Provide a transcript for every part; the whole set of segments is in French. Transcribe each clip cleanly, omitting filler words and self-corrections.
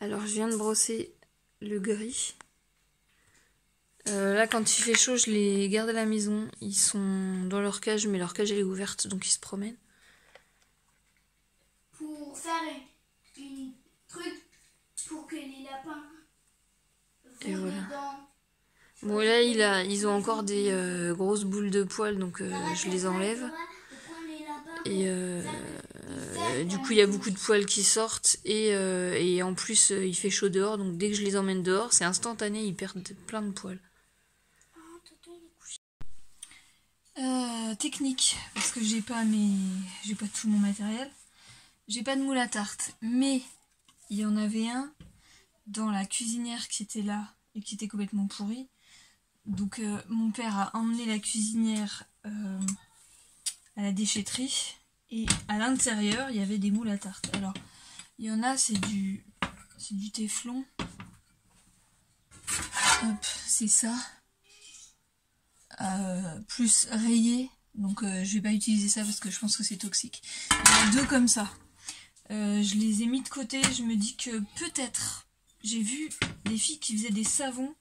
Alors je viens de brosser le gris. Là quand il fait chaud je les garde à la maison. Ils sont dans leur cage mais leur cage elle est ouverte donc ils se promènent. Pour faire une truc pour que les lapins Et voilà. dedans. Bon là ils ont encore des grosses boules de poils donc je les enlève. Et du coup il y a beaucoup de poils qui sortent et en plus il fait chaud dehors donc dès que je les emmène dehors c'est instantané, ils perdent plein de poils. Technique, parce que j'ai pas tout mon matériel. J'ai pas de moule à tarte, mais il y en avait un dans la cuisinière qui était là et qui était complètement pourri. Donc mon père a emmené la cuisinière à la déchetterie et à l'intérieur il y avait des moules à tarte. Alors il y en a c'est du téflon. Hop, c'est ça. Plus rayé. Donc je vais pas utiliser ça parce que je pense que c'est toxique. Il y en a deux comme ça. Je les ai mis de côté. Je me dis que peut-être j'ai vu des filles qui faisaient des savons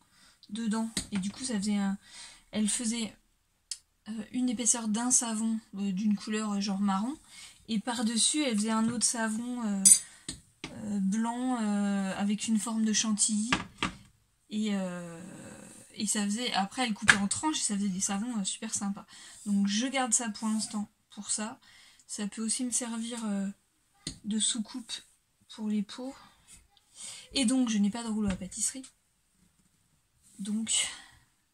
dedans. Et du coup ça faisait elle faisait une épaisseur d'un savon d'une couleur genre marron. Et par-dessus elle faisait un autre savon blanc avec une forme de chantilly. Et ça faisait, après elle coupait en tranches et ça faisait des savons super sympas. Donc je garde ça pour l'instant pour ça. Ça peut aussi me servir de soucoupe pour les pots. Et donc je n'ai pas de rouleau à pâtisserie. Donc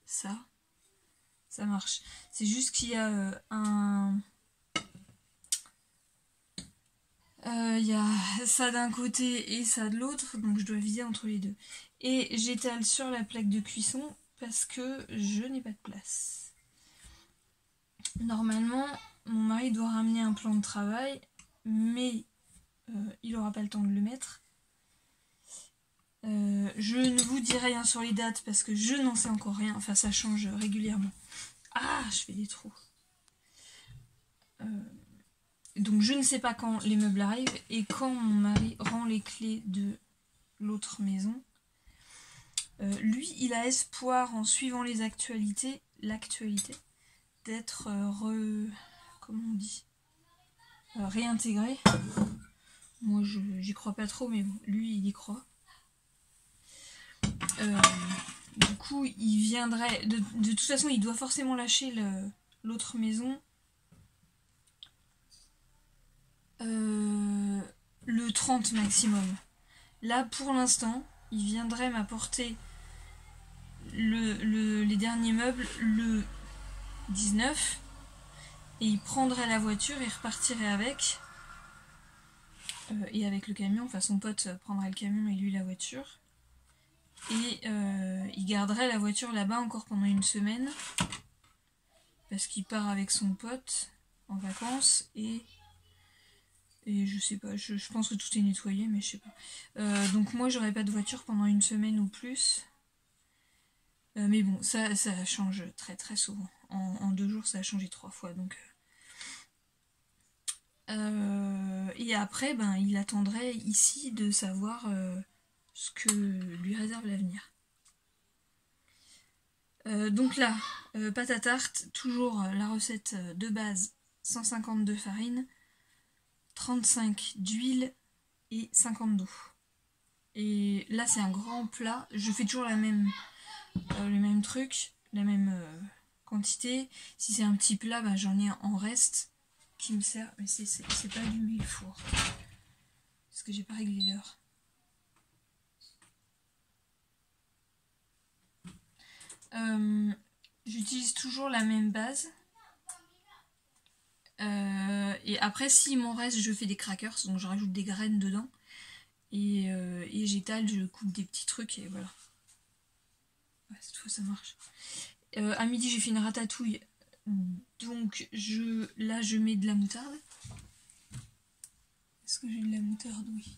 ça marche. C'est juste qu'il y a il y a ça d'un côté et ça de l'autre, donc je dois viser entre les deux. Et j'étale sur la plaque de cuisson parce que je n'ai pas de place. Normalement, mon mari doit ramener un plan de travail, mais il n'aura pas le temps de le mettre. Je ne vous dis rien sur les dates parce que je n'en sais encore rien. Enfin, ça change régulièrement. Ah, je fais des trous. Donc je ne sais pas quand les meubles arrivent et quand mon mari rend les clés de l'autre maison. Lui, il a espoir en suivant les actualités, d'être comment on dit, réintégré. Moi, j'y crois pas trop, mais bon, lui, il y croit. Du coup, il viendrait. De toute façon, il doit forcément lâcher l'autre maison. Le 30 maximum. Là, pour l'instant, il viendrait m'apporter les derniers meubles le 19 et il prendrait la voiture et repartirait avec. Et avec le camion, enfin son pote prendrait le camion et lui la voiture. Et il garderait la voiture là-bas encore pendant une semaine. Parce qu'il part avec son pote en vacances et je sais pas, je pense que tout est nettoyé mais je sais pas. Donc moi j'aurais pas de voiture pendant une semaine ou plus. Mais bon, ça change très très souvent. En 2 jours ça a changé 3 fois donc... et après, ben, il attendrait ici de savoir ce que lui réserve l'avenir. Donc là, pâte à tarte, toujours la recette de base, 150 de farine, 35 d'huile et 50 d'eau. Et là c'est un grand plat, je fais toujours le même truc, la même quantité. Si c'est un petit plat, ben, j'en ai en reste qui me sert, mais c'est pas du mille-four parce que j'ai pas réglé l'heure. J'utilise toujours la même base et après s'il m'en reste je fais des crackers, donc je rajoute des graines dedans et j'étale, je coupe des petits trucs et voilà. Ouais, cette fois ça marche. À midi j'ai fait une ratatouille. Donc là je mets de la moutarde. Est-ce que j'ai de la moutarde? Oui.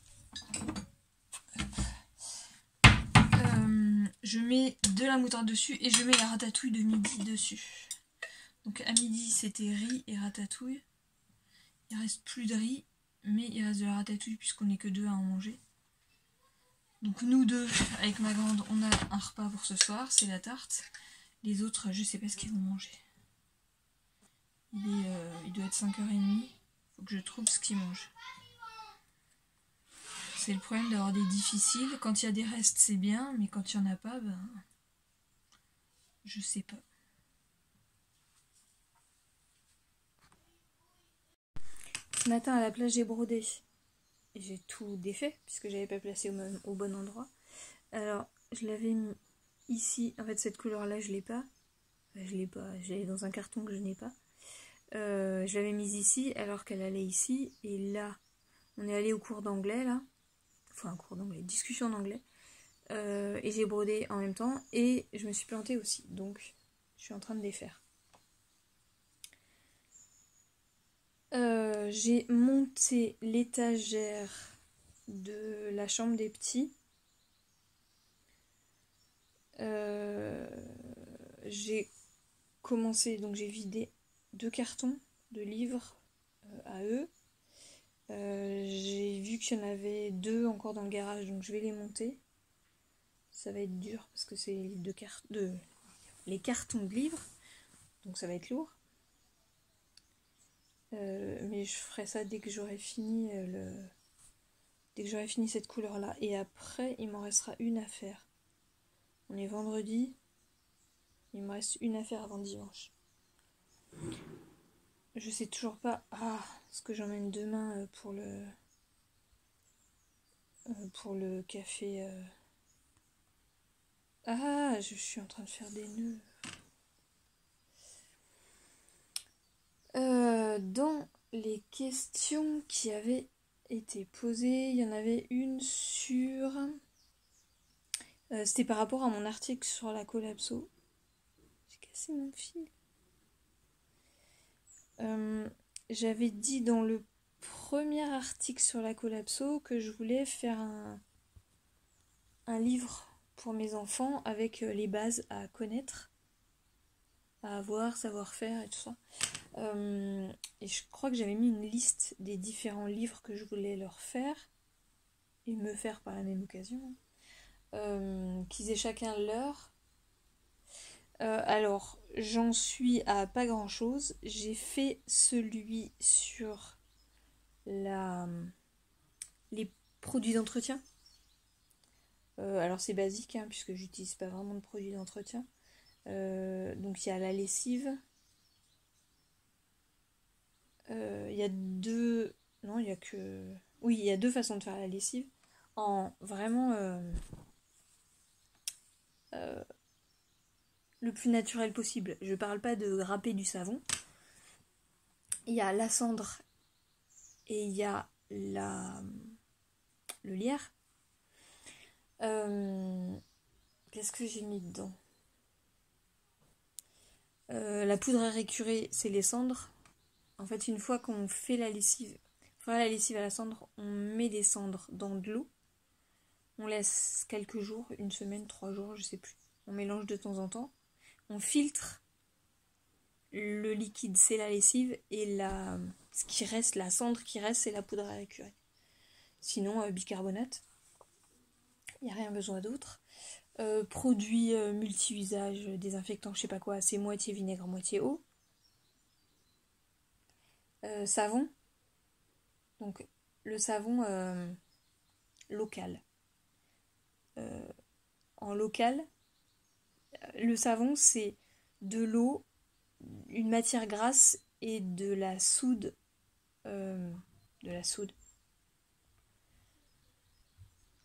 Je mets de la moutarde dessus et je mets la ratatouille de midi dessus. Donc à midi c'était riz et ratatouille. Il reste plus de riz, mais il reste de la ratatouille puisqu'on n'est que 2 à en manger. Donc nous deux, avec ma grande, on a un repas pour ce soir, c'est la tarte. Les autres, je sais pas ce qu'ils vont manger. Il doit être 5h30. Faut que je trouve ce qu'ils mangent. C'est le problème d'avoir des difficiles. Quand il y a des restes, c'est bien, mais quand il n'y en a pas, ben... je sais pas. Ce matin, à la plage, j'ai brodé. J'ai tout défait, puisque j'avais pas placé au bon endroit. Alors, je l'avais mis ici. En fait, cette couleur-là, je l'ai pas. Enfin, je l'ai pas. Je l'ai dans un carton que je n'ai pas. Je l'avais mise ici, alors qu'elle allait ici. Et là, on est allé au cours d'anglais, là. Enfin, un cours d'anglais, discussion d'anglais. Et j'ai brodé en même temps. Et je me suis plantée aussi. Donc, je suis en train de défaire. J'ai monté l'étagère de la chambre des petits. J'ai commencé, donc j'ai vidé 2 cartons de livres à eux. J'ai vu qu'il y en avait 2 encore dans le garage, donc je vais les monter. Ça va être dur parce que c'est les cartons de livres, donc ça va être lourd. Mais je ferai ça dès que j'aurai fini cette couleur là. Et après, il m'en restera une à faire. On est vendredi. Il me reste une à faire avant dimanche. Je sais toujours pas ce que j'emmène demain pour le café. Je suis en train de faire des nœuds. Dans les questions qui avaient été posées, il y en avait une sur... c'était par rapport à mon article sur la collapso. J'ai cassé mon fil. J'avais dit dans le premier article sur la collapso que je voulais faire un livre pour mes enfants avec les bases à connaître, à avoir, savoir faire et tout ça. Et je crois que j'avais mis une liste des différents livres que je voulais leur faire et me faire par la même occasion, qu'ils aient chacun leur. Alors, j'en suis à pas grand chose. J'ai fait celui sur les produits d'entretien. Alors c'est basique puisque j'utilise pas vraiment de produits d'entretien. Donc il y a la lessive. Il y a deux... Non, il y a que... Oui, il y a 2 façons de faire la lessive. En vraiment... le plus naturel possible. Je parle pas de râper du savon. Il y a la cendre et il y a le lierre. Qu'est-ce que j'ai mis dedans ? La poudre à récurer, c'est les cendres. En fait, une fois qu'on fait la lessive, à la cendre, on met des cendres dans de l'eau. On laisse quelques jours, 1 semaine, 3 jours, je sais plus. On mélange de temps en temps. On filtre. Le liquide, c'est la lessive. Et ce qui reste, la cendre qui reste, c'est la poudre à récurer. Sinon, bicarbonate. Il n'y a rien besoin d'autre. Produits multi-usage, désinfectant, je sais pas quoi, c'est moitié vinaigre, moitié eau. Savon. Donc, le savon local. En local, le savon, c'est de l'eau, une matière grasse et de la soude.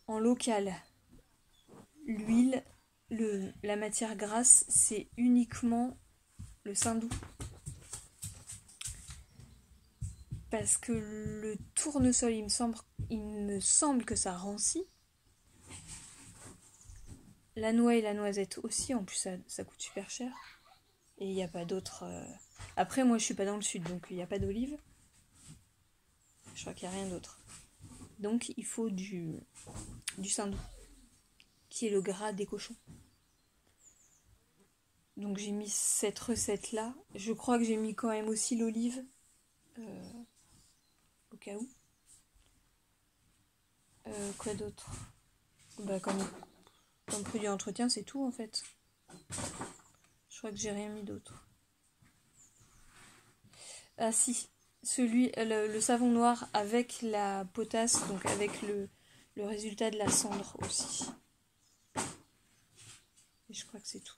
En local, l'huile, la matière grasse, c'est uniquement le saindoux. Parce que le tournesol, il me semble que ça rancit. La noix et la noisette aussi, en plus ça coûte super cher. Et il n'y a pas d'autre... Après, moi je suis pas dans le sud, donc il n'y a pas d'olive. Je crois qu'il n'y a rien d'autre. Donc il faut du saindoux, qui est le gras des cochons. Donc j'ai mis cette recette là. Je crois que j'ai mis quand même aussi l'olive, au cas où. Quoi d'autre ? Bah, comme produit d'entretien, c'est tout en fait. Je crois que j'ai rien mis d'autre. Ah si, le savon noir avec la potasse, donc avec le résultat de la cendre aussi. Et je crois que c'est tout.